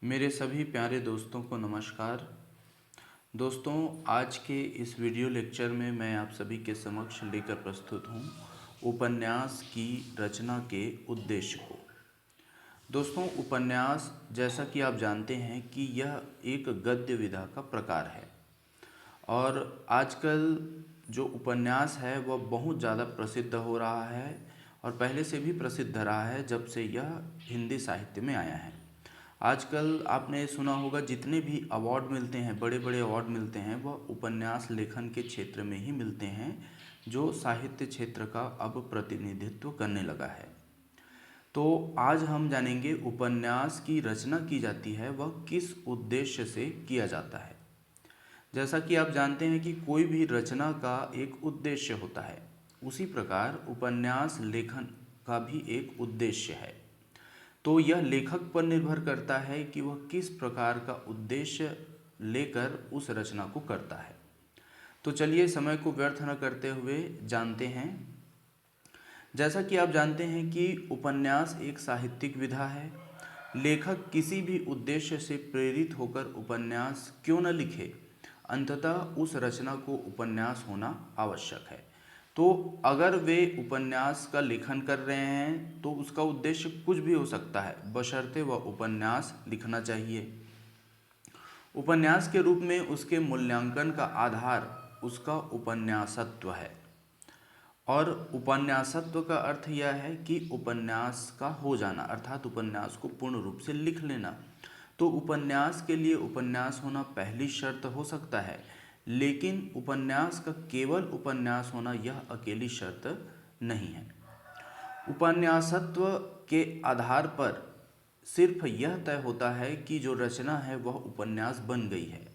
मेरे सभी प्यारे दोस्तों को नमस्कार। दोस्तों, आज के इस वीडियो लेक्चर में मैं आप सभी के समक्ष लेकर प्रस्तुत हूँ उपन्यास की रचना के उद्देश्य को। दोस्तों, उपन्यास जैसा कि आप जानते हैं कि यह एक गद्य विधा का प्रकार है और आजकल जो उपन्यास है वह बहुत ज़्यादा प्रसिद्ध हो रहा है और पहले से भी प्रसिद्ध रहा है जब से यह हिंदी साहित्य में आया है। आजकल आपने सुना होगा जितने भी अवार्ड मिलते हैं, बड़े बड़े अवार्ड मिलते हैं, वह उपन्यास लेखन के क्षेत्र में ही मिलते हैं, जो साहित्य क्षेत्र का अब प्रतिनिधित्व करने लगा है। तो आज हम जानेंगे उपन्यास की रचना की जाती है वह किस उद्देश्य से किया जाता है। जैसा कि आप जानते हैं कि कोई भी रचना का एक उद्देश्य होता है, उसी प्रकार उपन्यास लेखन का भी एक उद्देश्य है। तो यह लेखक पर निर्भर करता है कि वह किस प्रकार का उद्देश्य लेकर उस रचना को करता है। तो चलिए समय को व्यर्थ न करते हुए जानते हैं। जैसा कि आप जानते हैं कि उपन्यास एक साहित्यिक विधा है। लेखक किसी भी उद्देश्य से प्रेरित होकर उपन्यास क्यों न लिखे, अंततः उस रचना को उपन्यास होना आवश्यक है। तो अगर वे उपन्यास का लेखन कर रहे हैं तो उसका उद्देश्य कुछ भी हो सकता है, बशर्ते वह उपन्यास लिखना चाहिए। उपन्यास के रूप में उसके मूल्यांकन का आधार उसका उपन्यासत्व है और उपन्यासत्व का अर्थ यह है कि उपन्यास का हो जाना, अर्थात उपन्यास को पूर्ण रूप से लिख लेना। तो उपन्यास के लिए उपन्यास होना पहली शर्त हो सकता है, लेकिन उपन्यास का केवल उपन्यास होना यह अकेली शर्त नहीं है। उपन्यासत्व के आधार पर सिर्फ यह तय होता है कि जो रचना है वह उपन्यास बन गई है,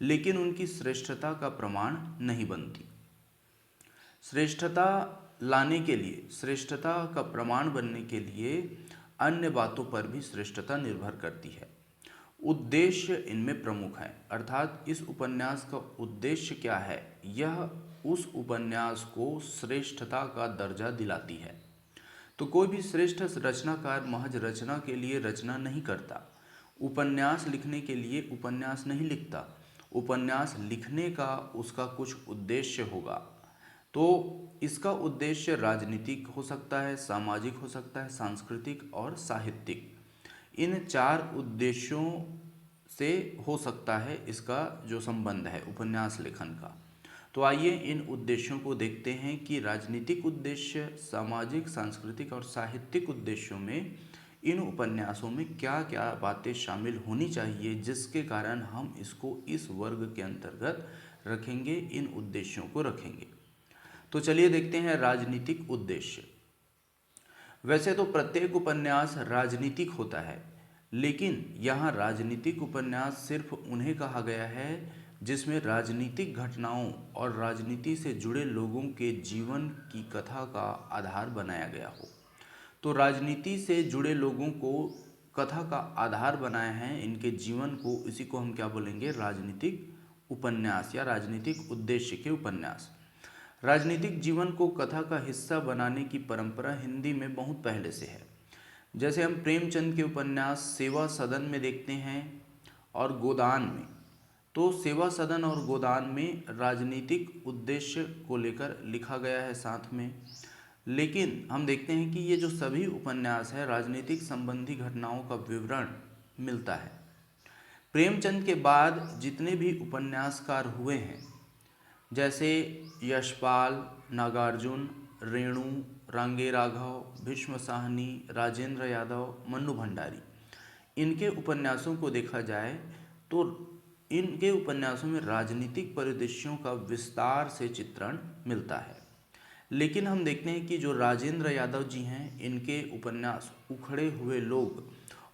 लेकिन उनकी श्रेष्ठता का प्रमाण नहीं बनती। श्रेष्ठता लाने के लिए, श्रेष्ठता का प्रमाण बनने के लिए अन्य बातों पर भी श्रेष्ठता निर्भर करती है। उद्देश्य इनमें प्रमुख है, अर्थात इस उपन्यास का उद्देश्य क्या है, यह उस उपन्यास को श्रेष्ठता का दर्जा दिलाती है। तो कोई भी श्रेष्ठ रचनाकार महज रचना के लिए रचना नहीं करता, उपन्यास लिखने के लिए उपन्यास नहीं लिखता। उपन्यास लिखने का उसका कुछ उद्देश्य होगा। तो इसका उद्देश्य राजनीतिक हो सकता है, सामाजिक हो सकता है, सांस्कृतिक और साहित्यिक। इन चार उद्देश्यों से हो सकता है इसका जो संबंध है उपन्यास लेखन का। तो आइए इन उद्देश्यों को देखते हैं कि राजनीतिक उद्देश्य, सामाजिक, सांस्कृतिक और साहित्यिक उद्देश्यों में इन उपन्यासों में क्या क्या बातें शामिल होनी चाहिए, जिसके कारण हम इसको इस वर्ग के अंतर्गत रखेंगे, इन उद्देश्यों को रखेंगे। तो चलिए देखते हैं राजनीतिक उद्देश्य। वैसे तो प्रत्येक उपन्यास राजनीतिक होता है, लेकिन यहाँ राजनीतिक उपन्यास सिर्फ उन्हें कहा गया है जिसमें राजनीतिक घटनाओं और राजनीति से जुड़े लोगों के जीवन की कथा का आधार बनाया गया हो। तो राजनीति से जुड़े लोगों को कथा का आधार बनाया है, इनके जीवन को, इसी को हम क्या बोलेंगे, राजनीतिक उपन्यास या राजनीतिक उद्देश्य के उपन्यास। राजनीतिक जीवन को कथा का हिस्सा बनाने की परंपरा हिंदी में बहुत पहले से है। जैसे हम प्रेमचंद के उपन्यास सेवा सदन में देखते हैं और गोदान में। तो सेवा सदन और गोदान में राजनीतिक उद्देश्य को लेकर लिखा गया है साथ में, लेकिन हम देखते हैं कि ये जो सभी उपन्यास है राजनीतिक संबंधी घटनाओं का विवरण मिलता है। प्रेमचंद के बाद जितने भी उपन्यासकार हुए हैं, जैसे यशपाल, नागार्जुन, रेणु, रांगे राघव, भीष्म साहनी, राजेंद्र यादव, मन्नू भंडारी, इनके उपन्यासों को देखा जाए तो इनके उपन्यासों में राजनीतिक परिदृश्यों का विस्तार से चित्रण मिलता है। लेकिन हम देखते हैं कि जो राजेंद्र यादव जी हैं, इनके उपन्यास उखड़े हुए लोग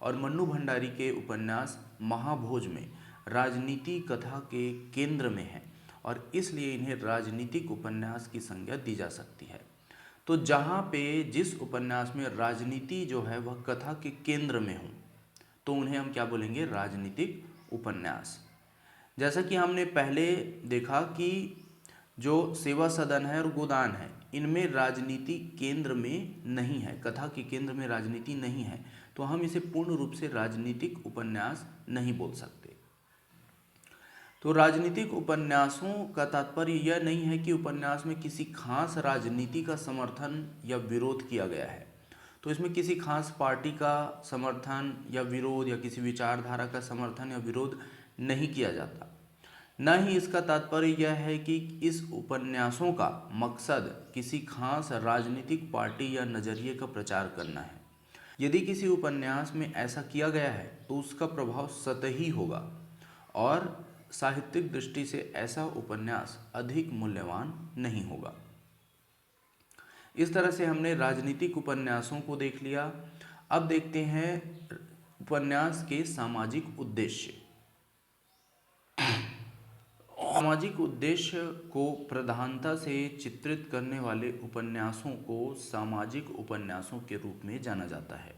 और मन्नू भंडारी के उपन्यास महाभोज में राजनीति कथा के केंद्र में है और इसलिए इन्हें राजनीतिक उपन्यास की संज्ञा दी जा सकती है। तो जहाँ पे जिस उपन्यास में राजनीति जो है वह कथा के केंद्र में हो, तो उन्हें हम क्या बोलेंगे, राजनीतिक उपन्यास। जैसा कि हमने पहले देखा कि जो सेवा सदन है और गोदान है, इनमें राजनीति केंद्र में नहीं है, कथा के केंद्र में राजनीति नहीं है, तो हम इसे पूर्ण रूप से राजनीतिक उपन्यास नहीं बोल सकते। तो राजनीतिक उपन्यासों का तात्पर्य यह नहीं है कि उपन्यास में किसी खास राजनीति का समर्थन या विरोध किया गया है। तो इसमें किसी खास पार्टी का समर्थन या विरोध या किसी विचारधारा का समर्थन या विरोध नहीं किया जाता। न ही इसका तात्पर्य यह है कि इस उपन्यासों का मकसद किसी खास राजनीतिक पार्टी या नज़रिए का प्रचार करना है। यदि किसी उपन्यास में ऐसा किया गया है तो उसका प्रभाव सतही होगा और साहित्यिक दृष्टि से ऐसा उपन्यास अधिक मूल्यवान नहीं होगा। इस तरह से हमने राजनीतिक उपन्यासों को देख लिया। अब देखते हैं उपन्यास के सामाजिक उद्देश्य। सामाजिक उद्देश्य को प्रधानता से चित्रित करने वाले उपन्यासों को सामाजिक उपन्यासों के रूप में जाना जाता है,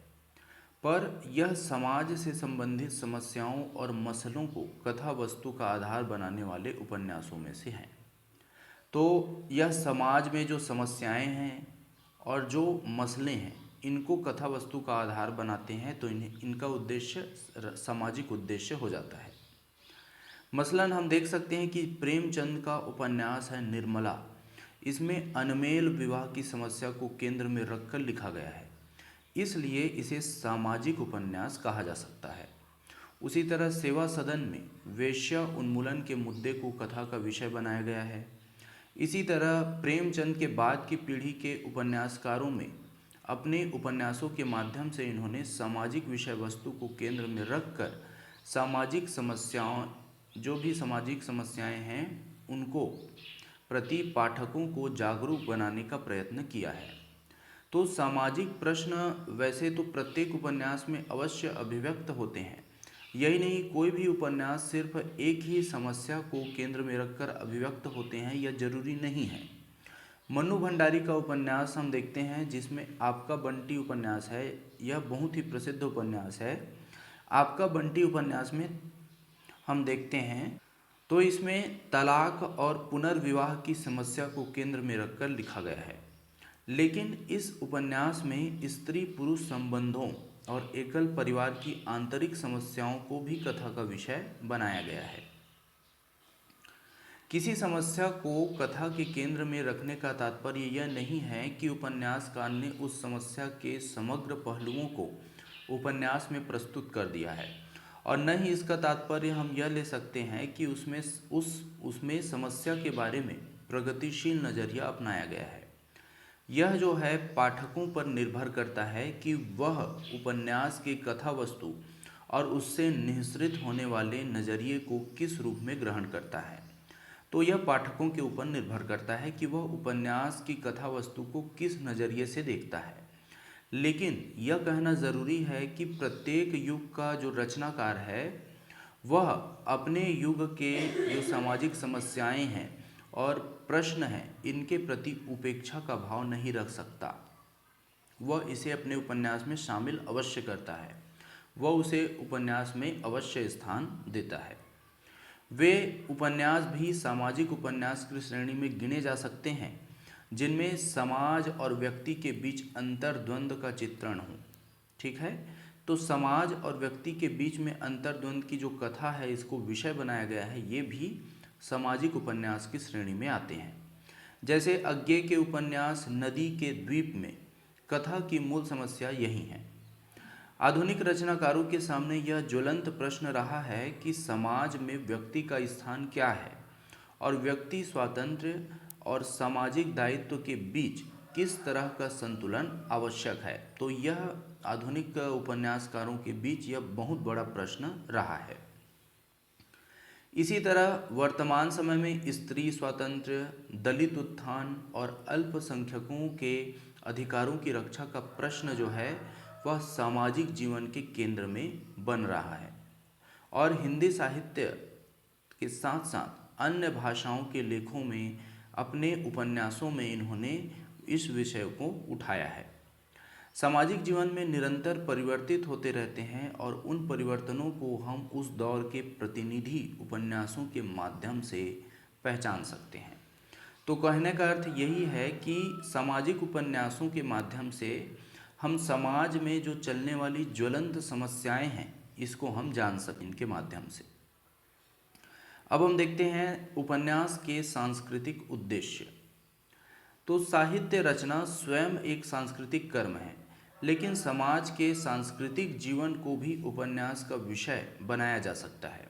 पर यह समाज से संबंधित समस्याओं और मसलों को कथा वस्तु का आधार बनाने वाले उपन्यासों में से हैं। तो यह समाज में जो समस्याएं हैं और जो मसले हैं इनको कथा वस्तु का आधार बनाते हैं, तो इनका उद्देश्य सामाजिक उद्देश्य हो जाता है। मसलन हम देख सकते हैं कि प्रेमचंद का उपन्यास है निर्मला। इसमें अनमेल विवाह की समस्या को केंद्र में रखकर लिखा गया है, इसलिए इसे सामाजिक उपन्यास कहा जा सकता है। उसी तरह सेवा सदन में वेश्या उन्मूलन के मुद्दे को कथा का विषय बनाया गया है। इसी तरह प्रेमचंद के बाद की पीढ़ी के उपन्यासकारों में अपने उपन्यासों के माध्यम से इन्होंने सामाजिक विषय वस्तु को केंद्र में रखकर सामाजिक समस्याओं, जो भी सामाजिक समस्याएं हैं उनको प्रति पाठकों को जागरूक बनाने का प्रयत्न किया है। तो सामाजिक प्रश्न वैसे तो प्रत्येक उपन्यास में अवश्य अभिव्यक्त होते हैं। यही नहीं, कोई भी उपन्यास सिर्फ एक ही समस्या को केंद्र में रखकर अभिव्यक्त होते हैं यह जरूरी नहीं है। मन्नू भंडारी का उपन्यास हम देखते हैं, जिसमें आपका बंटी उपन्यास है। यह बहुत ही प्रसिद्ध उपन्यास है। आपका बंटी उपन्यास में हम देखते हैं तो इसमें तलाक और पुनर्विवाह की समस्या को केंद्र में रखकर लिखा गया है, लेकिन इस उपन्यास में स्त्री पुरुष संबंधों और एकल परिवार की आंतरिक समस्याओं को भी कथा का विषय बनाया गया है। किसी समस्या को कथा के केंद्र में रखने का तात्पर्य यह नहीं है कि उपन्यासकार ने उस समस्या के समग्र पहलुओं को उपन्यास में प्रस्तुत कर दिया है, और न ही इसका तात्पर्य हम यह ले सकते हैं कि उसमें समस्या के बारे में प्रगतिशील नज़रिया अपनाया गया है। यह जो है पाठकों पर निर्भर करता है कि वह उपन्यास की कथा वस्तु और उससे निःसृत होने वाले नज़रिए को किस रूप में ग्रहण करता है। तो यह पाठकों के ऊपर निर्भर करता है कि वह उपन्यास की कथा वस्तु को किस नज़रिए से देखता है। लेकिन यह कहना ज़रूरी है कि प्रत्येक युग का जो रचनाकार है वह अपने युग के जो सामाजिक समस्याएं हैं और प्रश्न हैं इनके प्रति उपेक्षा का भाव नहीं रख सकता। वह इसे अपने उपन्यास में शामिल अवश्य करता है, वह उसे उपन्यास में अवश्य स्थान देता है। वे उपन्यास भी सामाजिक उपन्यास की श्रेणी में गिने जा सकते हैं जिनमें समाज और व्यक्ति के बीच अंतर्द्वंद का चित्रण हो। ठीक है, तो समाज और व्यक्ति के बीच में अंतर्द्वंद की जो कथा है इसको विषय बनाया गया है, ये भी सामाजिक उपन्यास की श्रेणी में आते हैं। जैसे अज्ञे के उपन्यास नदी के द्वीप में कथा की मूल समस्या यही है। आधुनिक रचनाकारों के सामने यह ज्वलंत प्रश्न रहा है कि समाज में व्यक्ति का स्थान क्या है और व्यक्ति स्वातंत्र्य और सामाजिक दायित्व के बीच किस तरह का संतुलन आवश्यक है। तो यह आधुनिक उपन्यासकारों के बीच यह बहुत बड़ा प्रश्न रहा है। इसी तरह वर्तमान समय में स्त्री स्वातंत्र्य, दलित उत्थान और अल्पसंख्यकों के अधिकारों की रक्षा का प्रश्न जो है वह सामाजिक जीवन के केंद्र में बन रहा है, और हिंदी साहित्य के साथ साथ अन्य भाषाओं के लेखों में अपने उपन्यासों में इन्होंने इस विषय को उठाया है। सामाजिक जीवन में निरंतर परिवर्तित होते रहते हैं और उन परिवर्तनों को हम उस दौर के प्रतिनिधि उपन्यासों के माध्यम से पहचान सकते हैं। तो कहने का अर्थ यही है कि सामाजिक उपन्यासों के माध्यम से हम समाज में जो चलने वाली ज्वलंत समस्याएं हैं इसको हम जान सकें इनके माध्यम से। अब हम देखते हैं उपन्यास के सांस्कृतिक उद्देश्य। तो साहित्य रचना स्वयं एक सांस्कृतिक कर्म है, लेकिन समाज के सांस्कृतिक जीवन को भी उपन्यास का विषय बनाया जा सकता है।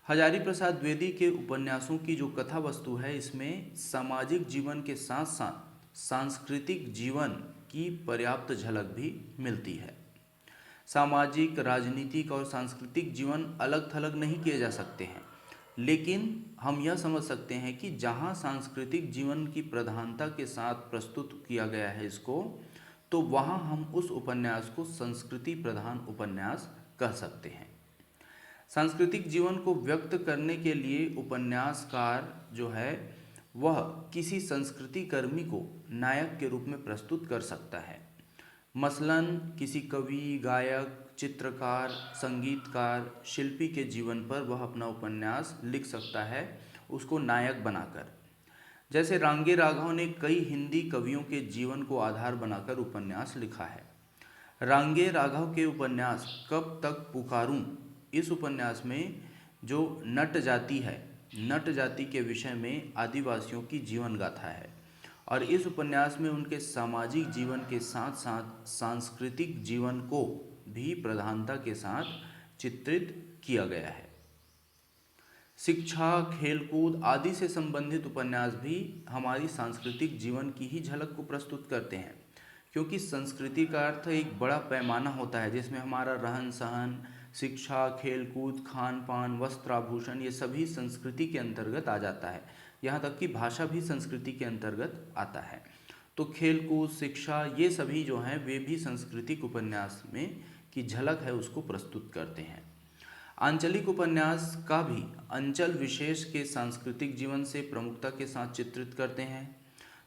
हजारी प्रसाद द्विवेदी के उपन्यासों की जो कथा वस्तु है, इसमें सामाजिक जीवन के साथ साथ सांस्कृतिक जीवन की पर्याप्त झलक भी मिलती है। सामाजिक, राजनीतिक और सांस्कृतिक जीवन अलग थलग नहीं किए जा सकते हैं, लेकिन हम यह समझ सकते हैं कि जहाँ सांस्कृतिक जीवन की प्रधानता के साथ प्रस्तुत किया गया है इसको, तो वहाँ हम उस उपन्यास को संस्कृति प्रधान उपन्यास कह सकते हैं। सांस्कृतिक जीवन को व्यक्त करने के लिए उपन्यासकार जो है वह किसी संस्कृति कर्मी को नायक के रूप में प्रस्तुत कर सकता है। मसलन किसी कवि, गायक, चित्रकार, संगीतकार, शिल्पी के जीवन पर वह अपना उपन्यास लिख सकता है, उसको नायक बनाकर। जैसे रांगे राघव ने कई हिंदी कवियों के जीवन को आधार बनाकर उपन्यास लिखा है। रांगे राघव के उपन्यास कब तक पुकारूं, इस उपन्यास में जो नट जाति है, नट जाति के विषय में आदिवासियों की जीवन गाथा है, और इस उपन्यास में उनके सामाजिक जीवन के साथ साथ सांस्कृतिक जीवन को भी प्रधानता के साथ चित्रित किया गया है। शिक्षा, खेलकूद आदि से संबंधित उपन्यास भी हमारी सांस्कृतिक जीवन की ही झलक को प्रस्तुत करते हैं, क्योंकि संस्कृति का अर्थ एक बड़ा पैमाना होता है जिसमें हमारा रहन सहन, शिक्षा, खेलकूद, खान पान, वस्त्र आभूषण, ये सभी संस्कृति के अंतर्गत आ जाता है। यहाँ तक कि भाषा भी संस्कृति के अंतर्गत आता है। तो खेलकूद, शिक्षा, ये सभी जो हैं वे भी सांस्कृतिक उपन्यास में की झलक है उसको प्रस्तुत करते हैं। आंचलिक उपन्यास का भी अंचल विशेष के सांस्कृतिक जीवन से प्रमुखता के साथ चित्रित करते हैं।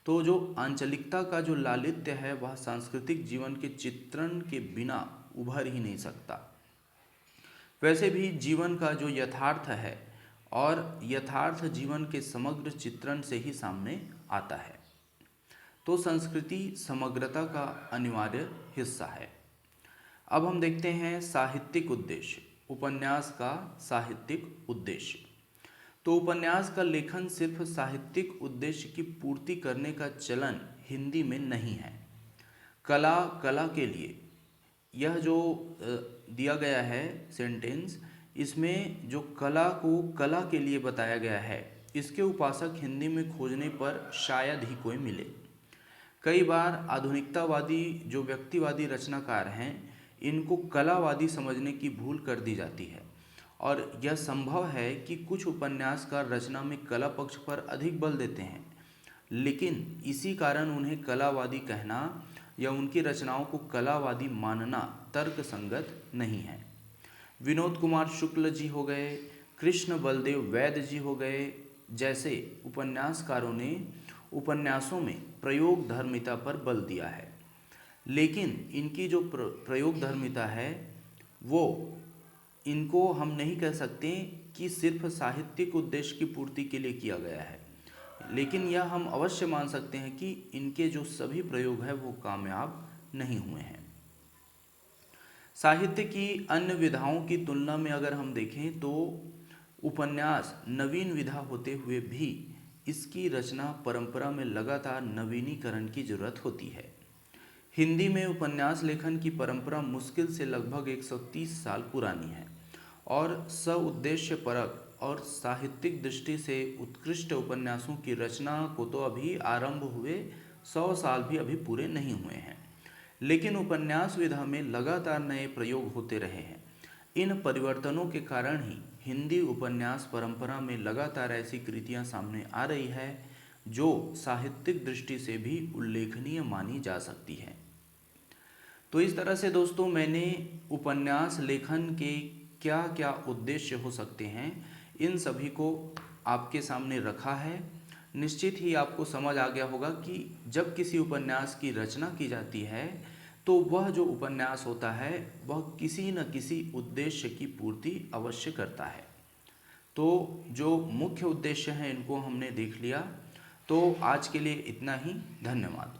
तो जो आंचलिकता का जो लालित्य है वह सांस्कृतिक जीवन के चित्रण के बिना उभर ही नहीं सकता। वैसे भी जीवन का जो यथार्थ है और यथार्थ जीवन के समग्र चित्रण से ही सामने आता है। तो संस्कृति समग्रता का अनिवार्य हिस्सा है। अब हम देखते हैं साहित्यिक उद्देश्य, उपन्यास का साहित्यिक उद्देश्य। तो उपन्यास का लेखन सिर्फ साहित्यिक उद्देश्य की पूर्ति करने का चलन हिंदी में नहीं है। कला के लिए यह जो दिया गया है सेंटेंस, इसमें जो कला को कला के लिए बताया गया है, इसके उपासक हिंदी में खोजने पर शायद ही कोई मिले। कई बार आधुनिकतावादी जो व्यक्तिवादी रचनाकार हैं, इनको कलावादी समझने की भूल कर दी जाती है, और यह संभव है कि कुछ उपन्यासकार रचना में कला पक्ष पर अधिक बल देते हैं, लेकिन इसी कारण उन्हें कलावादी कहना या उनकी रचनाओं को कलावादी मानना तर्कसंगत नहीं है। विनोद कुमार शुक्ल जी हो गए, कृष्ण बलदेव वैद्य जी हो गए जैसे उपन्यासकारों ने उपन्यासों में प्रयोग धर्मिता पर बल दिया है, लेकिन इनकी जो प्रयोग धर्मिता है वो इनको हम नहीं कह सकते कि सिर्फ साहित्यिक उद्देश्य की पूर्ति के लिए किया गया है, लेकिन यह हम अवश्य मान सकते हैं कि इनके जो सभी प्रयोग हैं वो कामयाब नहीं हुए हैं। साहित्य की अन्य विधाओं की तुलना में अगर हम देखें तो उपन्यास नवीन विधा होते हुए भी इसकी रचना परंपरा में लगातार नवीनीकरण की जरूरत होती है। हिंदी में उपन्यास लेखन की परंपरा मुश्किल से लगभग 130 साल पुरानी है, और सउद्देश्यपरक और साहित्यिक दृष्टि से उत्कृष्ट उपन्यासों की रचना को तो अभी आरंभ हुए 100 साल भी अभी पूरे नहीं हुए हैं, लेकिन उपन्यास विधा में लगातार नए प्रयोग होते रहे हैं। इन परिवर्तनों के कारण ही हिंदी उपन्यास परंपरा में लगातार ऐसी कृतियां सामने आ रही है जो साहित्यिक दृष्टि से भी उल्लेखनीय मानी जा सकती है। तो इस तरह से दोस्तों मैंने उपन्यास लेखन के क्या क्या उद्देश्य हो सकते हैं इन सभी को आपके सामने रखा है। निश्चित ही आपको समझ आ गया होगा कि जब किसी उपन्यास की रचना की जाती है तो वह जो उपन्यास होता है वह किसी न किसी उद्देश्य की पूर्ति अवश्य करता है। तो जो मुख्य उद्देश्य हैं इनको हमने देख लिया। तो आज के लिए इतना ही, धन्यवाद।